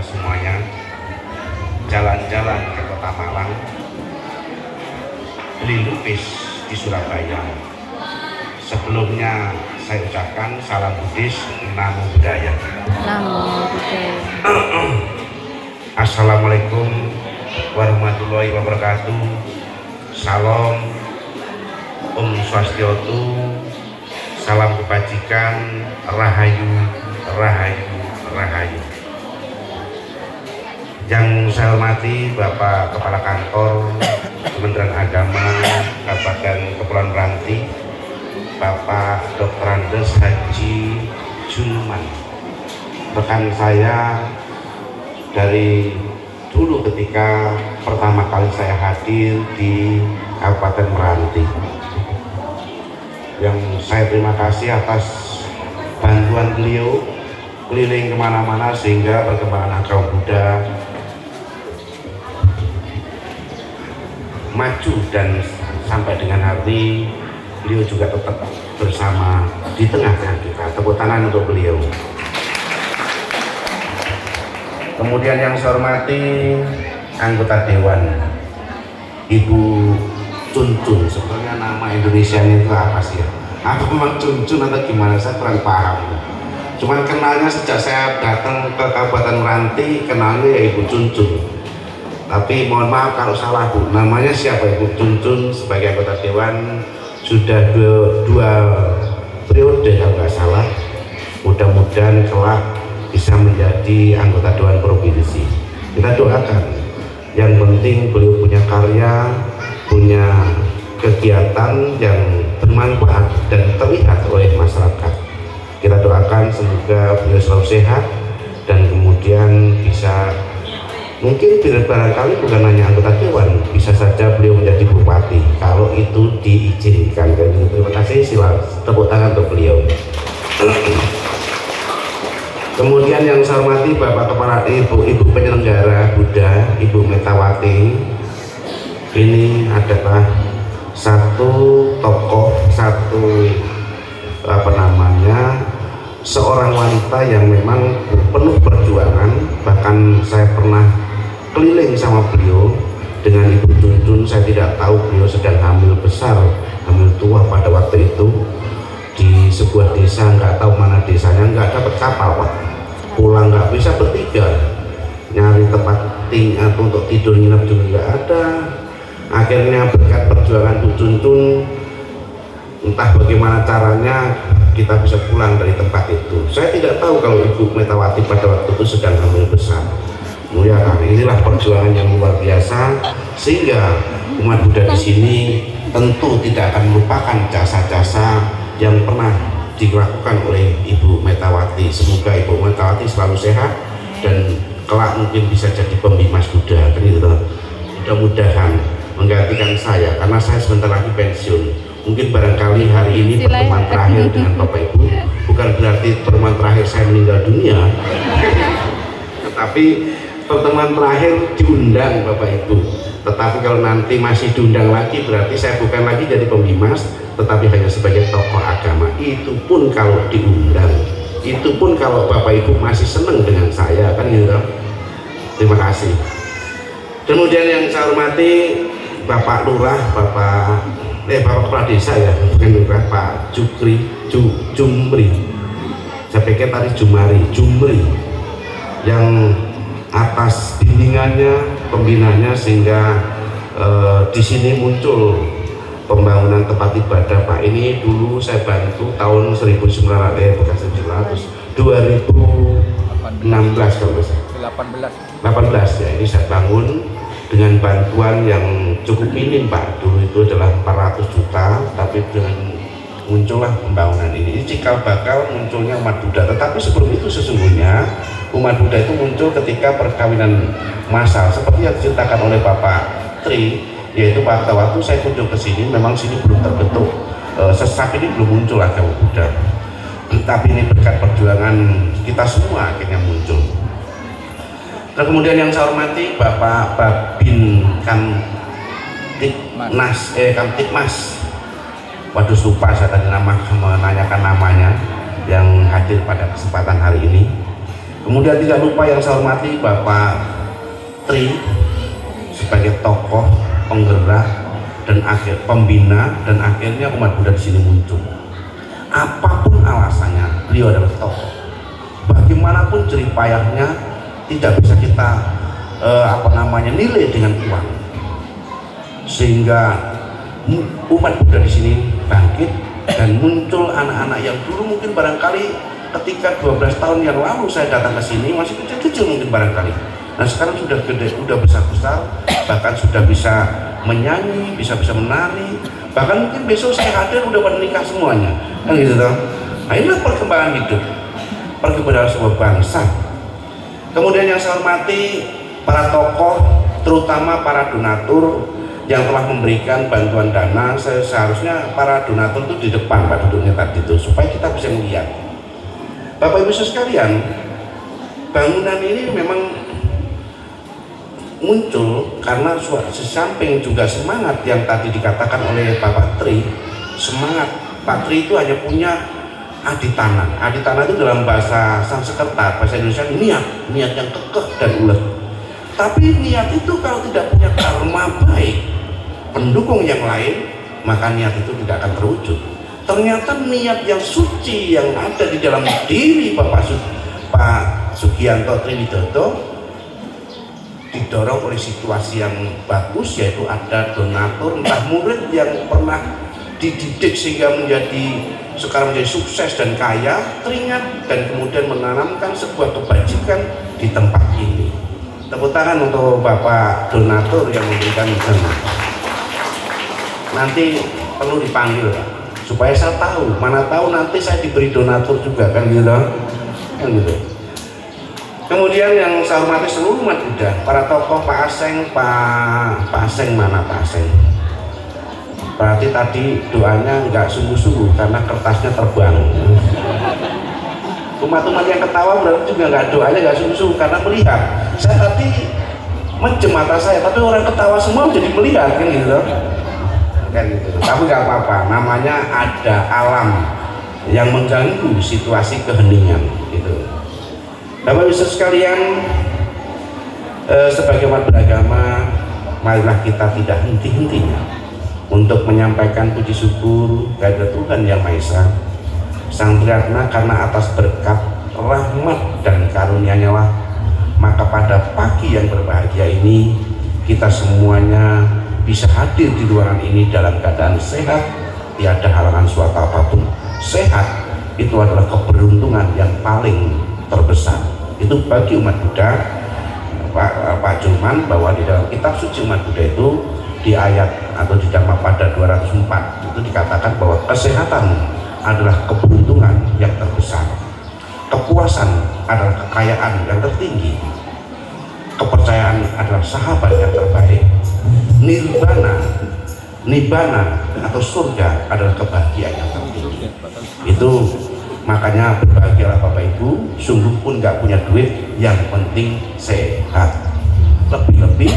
semuanya jalan-jalan ke kota Malang, beli lupis di Surabaya. Sebelumnya saya ucapkan salam Buddhis, namo buddhaya. Namo buddhaya. Assalamualaikum warahmatullahi wabarakatuh. Salam, Om Swastiastu, salam kebajikan, rahayu, rahayu, rahayu. Yang saya hormati Bapak Kepala Kantor Kementerian Agama Kabupaten Kepulauan Meranti, Bapak Dr. Andes Haji Junuman, rekan saya dari dulu ketika pertama kali saya hadir di Kabupaten Meranti. Yang saya terima kasih atas bantuan beliau keliling kemana-mana sehingga perkembangan agama Buddha maju, dan sampai dengan hari beliau juga tetap bersama di tengah-tengah kita. Tepuk tangan untuk beliau. Kemudian yang saya hormati anggota Dewan Ibu Cuncun. Sebenarnya nama Indonesia itu apa sih ya? Apa memang Cuncun atau gimana, saya kurang paham. Cuman kenalnya sejak saya datang ke Kabupaten Meranti, kenalnya ya Ibu Cuncun. Tapi mohon maaf kalau salah Bu, namanya siapa Ibu Cuncun sebagai anggota Dewan sudah dua periode kalau nggak salah. Mudah-mudahan kelak bisa menjadi anggota Dewan Provinsi. Kita doakan, yang penting beliau punya karya, punya kegiatan yang bermanfaat dan terlihat oleh masyarakat. Kita doakan semoga beliau selalu sehat dan kemudian bisa, mungkin barangkali bukan hanya anggota Dewan, bisa saja beliau menjadi bupati kalau itu diizinkan. Terima kasih, silakan tepuk tangan untuk beliau. Kemudian yang saya hormati Bapak Kepala Ibu penyelenggara Buddha, Ibu Metawati. Ini adalah satu tokoh, seorang wanita yang memang penuh perjuangan. Bahkan saya pernah keliling sama beliau dengan Ibu Cuncun. Saya tidak tahu beliau sedang hamil besar, hamil tua pada waktu itu di sebuah desa, nggak tahu mana desanya, nggak dapat kapal Pak, pulang nggak bisa bertiga, nyari tempat untuk tidur nginep juga nggak ada. Akhirnya berkat perjuangan Bu Cuncun, entah bagaimana caranya kita bisa pulang dari tempat itu. Saya tidak tahu kalau Ibu Metawati pada waktu itu sedang hamil besar. Ya kan, inilah perjuangan yang luar biasa, sehingga umat Buddha di sini tentu tidak akan melupakan jasa-jasa yang pernah dilakukan oleh Ibu Metawati. Semoga Ibu Metawati selalu sehat dan kelak mungkin bisa jadi pembimas Buddha. Mudah-mudahan menggantikan saya, karena saya sebentar lagi pensiun. Mungkin barangkali hari ini pertemuan terakhir dengan Bapak Ibu, bukan berarti pertemuan terakhir saya meninggal dunia, tetapi pertemuan terakhir diundang Bapak Ibu. Tetapi kalau nanti masih diundang lagi, berarti saya bukan lagi jadi pembimas, tetapi hanya sebagai tokoh agama. Itu pun kalau diundang, itu pun kalau Bapak Ibu masih senang dengan saya, kan gitu. Terima kasih. Kemudian yang saya hormati Bapak Lurah, Bapak Kepala Desa ya, bukan Lurah, Pak Jumri. Saya pikir tadi Jumri, yang atas bimbingannya, pembinanya, sehingga di sini muncul pembangunan tempat ibadah Pak. Ini dulu saya bantu tahun 2016 kalau saya 18 ya, ini saya bangun dengan bantuan yang cukup minim Pak. Dulu itu adalah 400 juta, tapi dengan muncullah pembangunan ini. Ini cikal bakal munculnya umat Buddha. Tetapi sebelum itu sesungguhnya umat Buddha itu muncul ketika perkawinan massal seperti yang diceritakan oleh Bapak Tri, yaitu pada waktu saya kunjung ke sini, memang sini belum terbentuk, sesak ini belum muncul agama Buddha. Tapi ini berkat perjuangan kita semua akhirnya muncul. Dan kemudian yang saya hormati Bapak Babin Kamtipmas. Waduh, lupa saya tadi menanyakan namanya, yang hadir pada kesempatan hari ini. Kemudian tidak lupa yang saya hormati Bapak Tri sebagai tokoh penggerak dan pembina dan akhirnya umat Buddha di sini muncul. Apapun alasannya, beliau adalah tokoh. Bagaimanapun jerih payahnya tidak bisa kita nilai dengan uang. Sehingga umat Buddha di sini bangkit dan muncul anak-anak yang dulu mungkin barangkali ketika 12 tahun yang lalu saya datang ke sini masih kecil-kecil mungkin barangkali. Nah sekarang sudah gede, sudah besar-besar, bahkan sudah bisa menyanyi, bisa menari, bahkan mungkin besok saya hadir udah menikah semuanya, kan gitu toh. Nah inilah perkembangan hidup, perkembangan sebuah bangsa. Kemudian yang saya hormati para tokoh, terutama para donatur yang telah memberikan bantuan dana. Seharusnya para donatur itu di depan Pak duduknya tadi itu supaya kita bisa melihat. Bapak Ibu sekalian, bangunan ini memang muncul karena sesamping juga semangat yang tadi dikatakan oleh Bapak Tri. Semangat Pak Tri itu hanya punya aditana. Aditana itu dalam bahasa Sanskerta, bahasa Indonesia niat yang kekeh dan ulet. Tapi niat itu kalau tidak punya karma baik, pendukung yang lain, maka niat itu tidak akan terwujud. Ternyata niat yang suci yang ada di dalam diri Pak Sugianto Triwidodo didorong oleh situasi yang bagus, yaitu ada donatur entah murid yang pernah dididik sehingga sekarang menjadi sukses dan kaya, teringat dan kemudian menanamkan sebuah kebajikan di tempat ini. Tepuk tangan untuk Bapak donatur yang memberikan dana. Nanti perlu dipanggil Pak, supaya saya tahu, mana tahu nanti saya diberi donatur juga, kan gitu, kan gitu. Kemudian yang saya hormati seluruh umat Buddha, para tokoh, Pak Aseng mana Pak Aseng? Berarti tadi doanya nggak sungguh-sungguh karena kertasnya terbang. Umat-umat yang ketawa berarti juga nggak doanya nggak sungguh-sungguh karena melihat. Saya tadi menjem mata saya, tapi orang ketawa semua jadi melihat, kan gitu. Kan gitu. Tapi nggak apa-apa, namanya ada alam yang mengganggu situasi keheningan gitu. Bapak Ibu sekalian, sebagai umat beragama, marilah kita tidak henti-hentinya untuk menyampaikan puji syukur kepada Tuhan Yang Maha Esa, Sang Triratna, karena atas berkat, rahmat dan karunia-Nya lah, maka pada pagi yang berbahagia ini kita semuanya bisa hadir di ruangan ini dalam keadaan sehat, tiada halangan suatu apapun. Sehat itu adalah keberuntungan yang paling terbesar. Itu bagi umat Buddha. Pak Julman bahwa di dalam kitab suci umat Buddha itu di ayat atau di Dhammapada 204 itu dikatakan bahwa kesehatan adalah keberuntungan yang terbesar, kepuasan adalah kekayaan yang tertinggi, kepercayaan adalah sahabat yang terbaik, nibbana atau surga adalah kebahagiaan yang tertinggi. Itu makanya berbahagialah Bapak Ibu, sungguh pun nggak punya duit, yang penting sehat. Lebih-lebih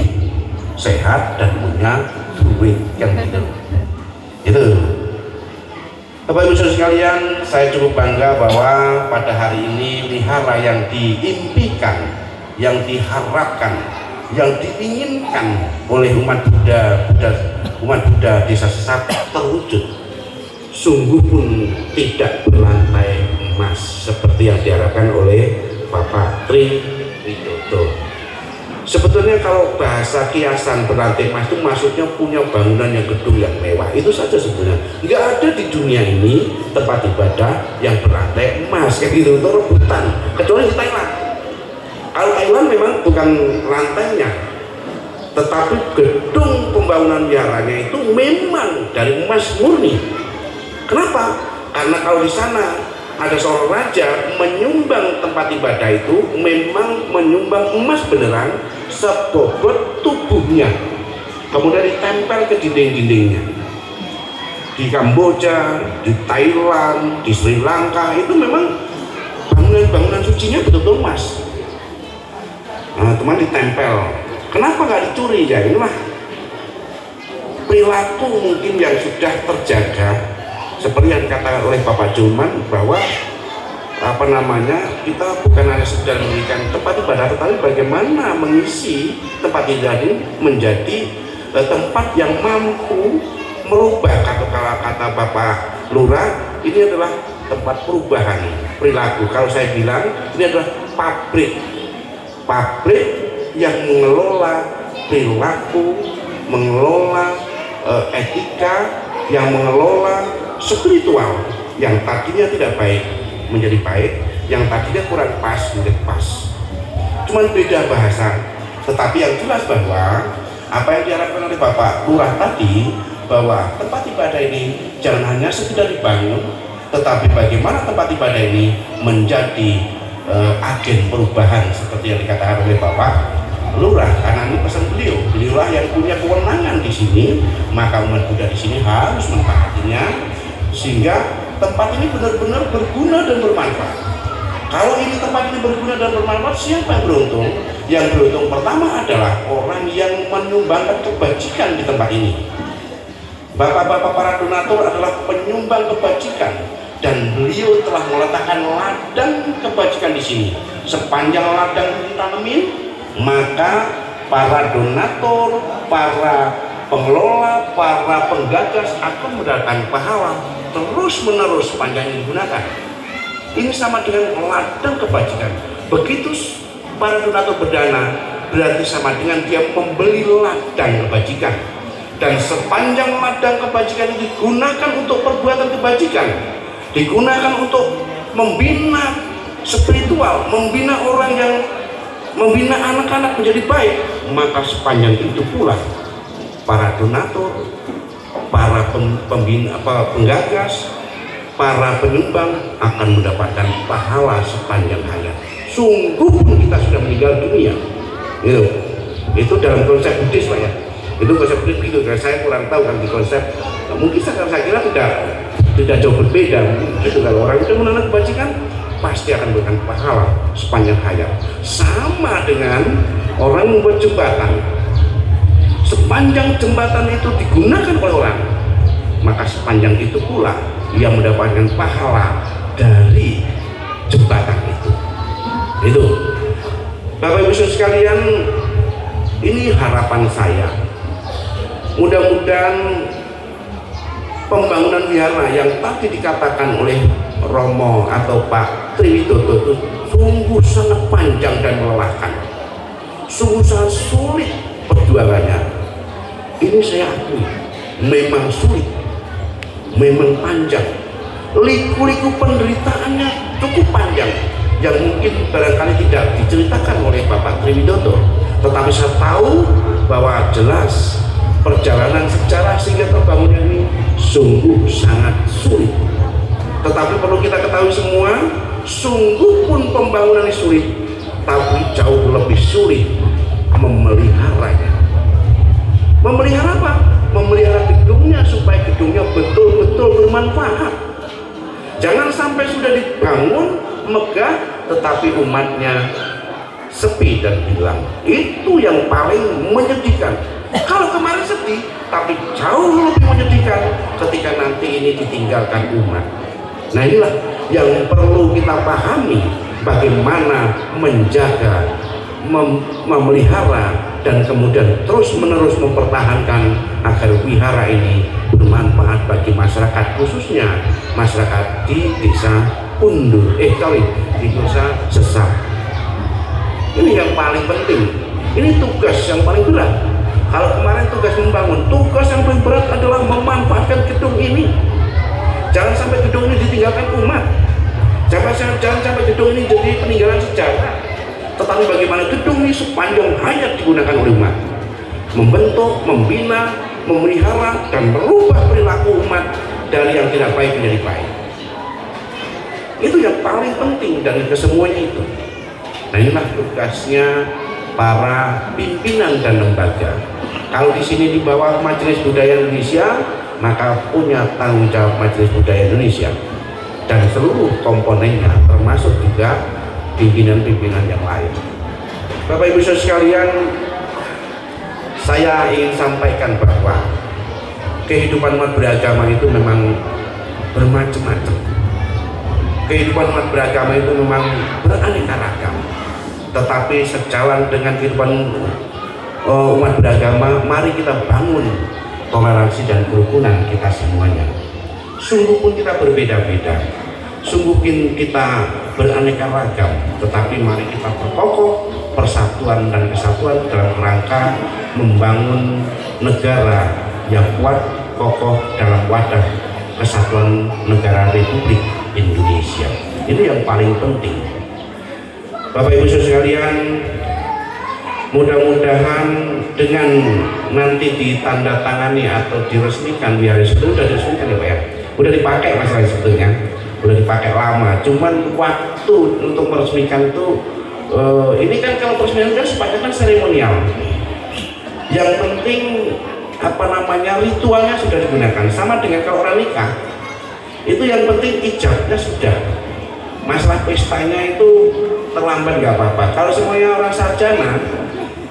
sehat dan punya duit yang gitu. Itu. Bapak Ibu sekalian, saya cukup bangga bahwa pada hari ini wihara yang diimpikan, yang diharapkan, yang diinginkan oleh umat Buddha Desa Sesat terwujud. Sungguh pun tidak berlantai emas seperti yang diharapkan oleh Bapak Triwidodo. Sebetulnya kalau bahasa kiasan berlantai emas itu maksudnya punya bangunan yang gedung yang mewah, itu saja sebetulnya. Nggak ada di dunia ini tempat ibadah yang berlantai emas kayak gitu, itu rebutan, kecuali di Thailand. Kalau Thailand memang bukan lantainya, tetapi gedung pembangunan wiharanya itu memang dari emas murni. Kenapa? Karena kalau di sana ada seorang raja menyumbang tempat ibadah itu memang menyumbang emas beneran sebobot tubuhnya, kemudian ditempel ke dinding-dindingnya. Di Kamboja, di Thailand, di Sri Lanka itu memang bangunan-bangunan sucinya betul-betul emas. Nah, teman ditempel. Kenapa nggak dicuri? Ya inilah perilaku mungkin yang sudah terjaga. Seperti yang dikatakan oleh Bapak Julman bahwa kita bukan hanya sekedar memberikan tempat ibadah, tetapi bagaimana mengisi tempat ibadah ini menjadi tempat yang mampu merubah, kata Bapak Lurah, ini adalah tempat perubahan perilaku. Kalau saya bilang ini adalah pabrik yang mengelola perilaku, mengelola etika, yang mengelola spiritual yang tadinya tidak baik menjadi baik, yang tadinya kurang pas menjadi pas. Cuman beda bahasa, tetapi yang jelas bahwa apa yang diharapkan oleh Bapak Lurah tadi, bahwa tempat ibadah ini jangan hanya sekedar dibangun, tetapi bagaimana tempat ibadah ini menjadi agen perubahan seperti yang dikatakan oleh Bapak Lurah. Karena ini pesan beliaulah yang punya kewenangan di sini, maka umat Buddha di sini harus mentaatinya sehingga tempat ini benar-benar berguna dan bermanfaat. Kalau ini tempat ini berguna dan bermanfaat, siapa yang beruntung? Yang beruntung pertama adalah orang yang menyumbangkan kebajikan di tempat ini. Bapak-bapak para donatur adalah penyumbang kebajikan, dan beliau telah meletakkan ladang kebajikan di sini. Sepanjang ladang ditanemin, maka para donatur, para pengelola, para penggagas akan mendapatkan pahala terus-menerus sepanjang ini digunakan. Ini sama dengan ladang kebajikan. Begitu para donatur berdana, berarti sama dengan dia membeli ladang kebajikan. Dan sepanjang ladang kebajikan itu digunakan untuk perbuatan kebajikan, digunakan untuk membina spiritual, membina orang yang membina anak-anak menjadi baik, maka sepanjang itu pula para donatur, para penggagas, para penyumbang akan mendapatkan pahala sepanjang hayat. Sungguh pun kita sudah meninggal dunia. Itu dalam konsep Buddhis, Pak ya. Itu konsep Buddhis gitu. Saya kurang tahu kan di konsep. Mungkin saya kira tidak jauh berbeda. Gitu, kalau orang itu menanam kebajikan pasti akan memberikan pahala sepanjang hayat. Sama dengan orang membuat jembatan. Sepanjang jembatan itu digunakan oleh orang, maka sepanjang itu pula ia mendapatkan pahala dari jembatan itu. Itu, Bapak Ibu sekalian, ini harapan saya. Mudah-mudahan pembangunan wihara yang tadi dikatakan oleh Romo atau Pak Triwidodo itu sungguh sangat panjang dan melelahkan, sungguh sangat sulit perjuangannya. Ini saya akui, memang sulit, memang panjang, liku-liku penderitaannya cukup panjang, yang mungkin barangkali tidak diceritakan oleh Bapak Triwidodo, tetapi saya tahu bahwa jelas perjalanan sejarah sehingga terbangunnya ini sungguh sangat sulit. Tetapi perlu kita ketahui semua, sungguh pun pembangunan ini sulit, tapi jauh lebih sulit memeliharanya. Memelihara apa? Memelihara gedungnya supaya gedungnya betul-betul bermanfaat. Jangan sampai sudah dibangun megah tetapi umatnya sepi dan hilang. Itu yang paling menyedihkan. Kalau kemarin sedih, tapi jauh lebih menyedihkan ketika nanti ini ditinggalkan umat. Nah, inilah yang perlu kita pahami, bagaimana menjaga, memelihara, dan kemudian terus-menerus mempertahankan agar wihara ini bermanfaat bagi masyarakat, khususnya masyarakat di desa Undur, di desa Sesar. Ini yang paling penting, ini tugas yang paling berat. Kalau kemarin tugas membangun, tugas yang paling berat adalah memanfaatkan gedung ini. Jangan sampai gedung ini ditinggalkan umat, jangan sampai gedung ini jadi peninggalan sejarah. Tetapi bagaimana gedung ini sepanjang hayat digunakan oleh umat, membentuk, membina, memelihara, dan merubah perilaku umat dari yang tidak baik menjadi baik. Itu yang paling penting dari kesemuanya itu. Nah, inilah tugasnya para pimpinan dan lembaga. Kalau di sini di bawah Majelis Budaya Indonesia, maka punya tanggung jawab Majelis Budaya Indonesia dan seluruh komponennya, termasuk juga pimpinan-pimpinan yang lain. Bapak Ibu sekalian, saya ingin sampaikan bahwa kehidupan umat beragama itu memang bermacam-macam. kehidupan umat beragama itu memang beraneka ragam, tetapi sejalan dengan kehidupan umat beragama, mari kita bangun toleransi dan kerukunan kita semuanya. Sungguh pun kita berbeda-beda, sungguh pun kita beraneka ragam, tetapi mari kita perkokoh persatuan dan kesatuan dalam rangka membangun negara yang kuat, kokoh dalam wadah kesatuan negara Republik Indonesia. Ini yang paling penting. Bapak Ibu sekalian, mudah-mudahan dengan nanti ditandatangani atau diresmikan, biar sebetulnya sudah diresmikan ya Pak ya, udah dipakai masalah sebetulnya, udah dipakai lama, cuman waktu untuk meresmikan itu ini kan kalau peresmian kan sifatnya kan seremonial, yang penting apa namanya ritualnya sudah digunakan, sama dengan kalau orang nikah itu yang penting ijabnya sudah, masalah pestanya itu terlambat nggak apa-apa. Kalau semuanya orang sarjana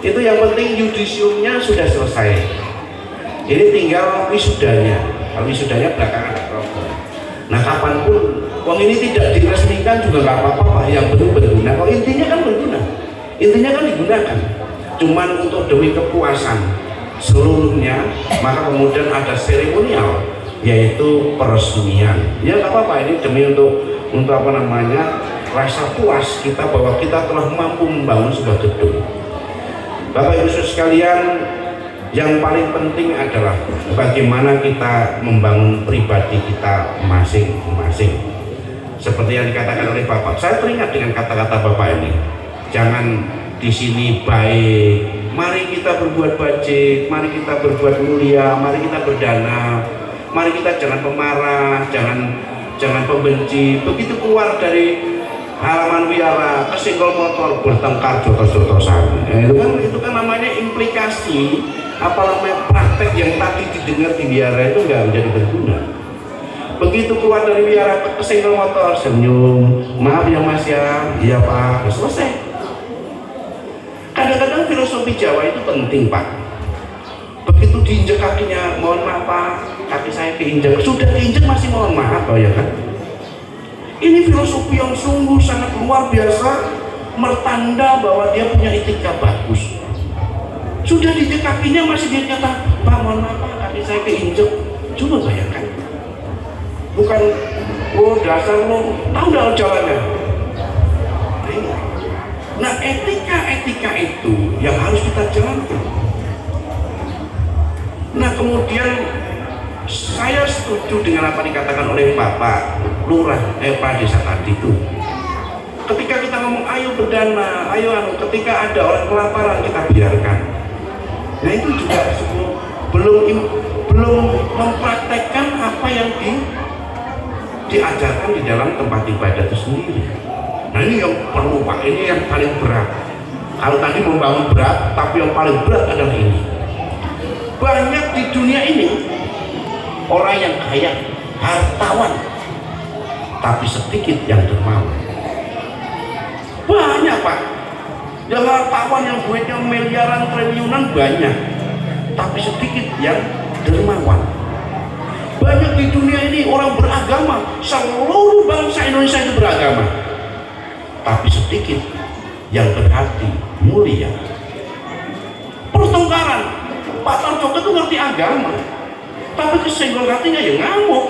itu yang penting yudisiumnya sudah selesai, ini tinggal wisudanya. Kalau wisudanya belakangan ada problem. Nah kapanpun uang ini tidak diresmikan juga nggak apa-apa Pak, yang betul berguna. Kalau intinya kan berguna, intinya kan digunakan, cuman untuk demi kepuasan seluruhnya, maka kemudian ada seremonial yaitu peresmian. Ya nggak apa-apa, ini demi untuk apa namanya rasa puas kita bahwa kita telah mampu membangun sebuah gedung. Bapak Ibu sekalian, yang paling penting adalah bagaimana kita membangun pribadi kita masing-masing. Seperti yang dikatakan oleh Bapak, saya teringat dengan kata-kata Bapak ini. Jangan di sini baik, mari kita berbuat baik, mari kita berbuat mulia, mari kita berdana, mari kita jangan pemarah, jangan pembenci. Begitu keluar dari halaman wihara kesenggol motor bertengkar jotos-jotosan. Itu kan namanya implikasi apa namanya praktek yang tadi didengar di wihara itu nggak menjadi berguna. Begitu keluar dari wihara kesenggol motor, senyum, maaf ya Mas ya, iya Pak, selesai. Kadang-kadang filosofi Jawa itu penting Pak. Begitu diinjak kakinya, mohon maaf Pak, kaki saya keinjak, sudah keinjak masih mohon maaf ya kan. Ini filosofi yang sungguh sangat luar biasa, mertanda bahwa dia punya etika bagus. Sudah diinjak kakinya masih dia kata, Pak mohon maaf Pak, kaki saya keinjak. Coba bayangkan, bukan oh dasar lo tahu dah jalannya. Nah etika itu yang harus kita jalankan. Nah kemudian saya setuju dengan apa dikatakan oleh Bapak Lurah Pak Desa tadi itu. Ketika kita ngomong ayo berdana, ayo ketika ada orang kelaparan kita biarkan. Nah itu juga belum mempraktekkan apa yang diajarkan di dalam tempat ibadah itu sendiri. Nah ini yang perlu Pak, ini yang paling berat. Kalau tadi membangun berat, tapi yang paling berat adalah ini. Banyak di dunia ini orang yang kaya, hartawan, tapi sedikit yang dermawan. Banyak Pak, yang hartawan yang duitnya miliaran triliunan banyak, tapi sedikit yang dermawan. Banyak di dunia ini orang beragama, seluruh bangsa Indonesia itu beragama, tapi sedikit yang berhati mulia. Pertengkaran, Pak Tarjoko itu ngerti agama, tapi kesenggol hatinya ya ngamuk.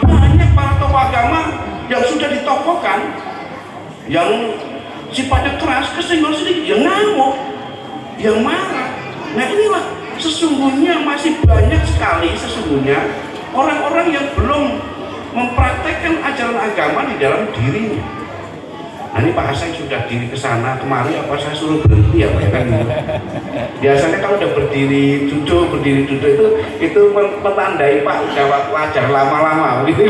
Banyak para tokoh agama yang sudah ditokohkan, yang sifatnya keras, kesenggol sedikit ya ngamuk, yang marah. Nah inilah sesungguhnya masih banyak sekali sesungguhnya orang-orang yang belum mempraktekkan ajaran agama di dalam dirinya. Nah ini Pak Hasan sudah diri ke sana kemari, apa saya suruh berhenti ya Pak kan? Biasanya kalau udah berdiri duduk itu petandai Pak udah waktu ajar lama-lama gitu.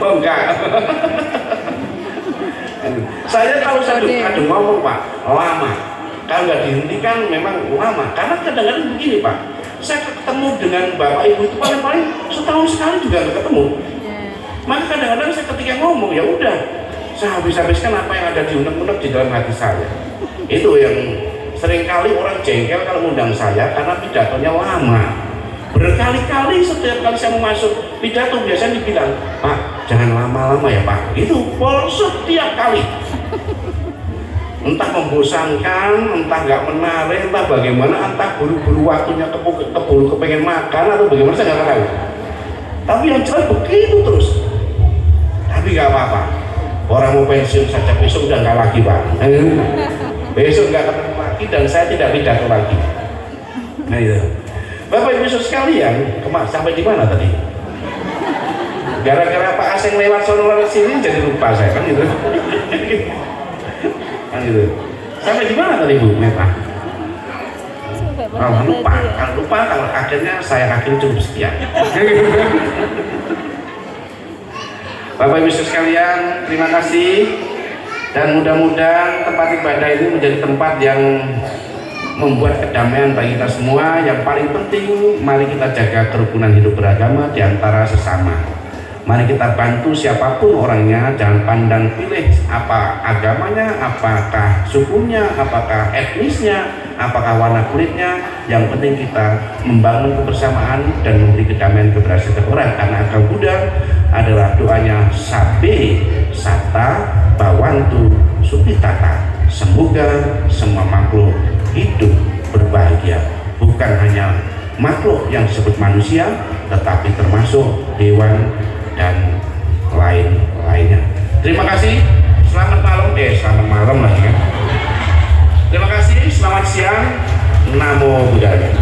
Oh enggak. Saya kalau saya kadang ngomong Pak lama, kalau nggak dihentikan memang lama, karena kadang-kadang begini Pak, saya ketemu dengan Bapak Ibu itu paling-paling setahun sekali juga nggak ketemu. Maka kadang-kadang saya ketika ngomong ya udah saya habis-habiskan apa yang ada di unek-unek di dalam hati saya. Itu yang seringkali orang jengkel kalau ngundang saya karena pidatonya lama, berkali-kali setiap kali saya mau masuk pidato biasanya dibilang, Pak jangan lama-lama ya Pak, itu setiap kali entah membosankan, entah nggak menarik, entah bagaimana, entah buru-buru waktunya keburu kepengen makan atau bagaimana saya nggak tahu, tapi yang jelas begitu terus. Tapi nggak apa-apa, orang mau pensiun saja besok udah nggak lagi Pak, besok nggak ketemu lagi dan saya tidak pidato lagi. Nah itu Bapak Ibu sekalian, sampai di mana tadi? Gara-gara Pak Aseng lewat sono lewat sini jadi lupa saya kan gitu. Kan gitu. Sampai di mana tadi Bu Meta? Kalau lupa kalau akhirnya saya akhirnya cukup sekian. Bapak Ibu sekalian, terima kasih dan mudah-mudahan tempat ibadah ini menjadi tempat yang membuat kedamaian bagi kita semua. Yang paling penting, mari kita jaga kerukunan hidup beragama di antara sesama. Mari kita bantu siapapun orangnya, jangan pandang pilih apa agamanya, apakah sukunya, apakah etnisnya, apakah warna kulitnya. Yang penting kita membangun kebersamaan dan memberi kedamaian kepada setiap orang, karena agama Buddha adalah doanya Sabe Sata Bawantu Supitata, semoga semua makhluk hidup berbahagia, bukan hanya makhluk yang disebut manusia, tetapi termasuk hewan dan lain-lainnya. Terima kasih, selamat malam lagi kan. Terima kasih, selamat siang, Namo Buddhaya.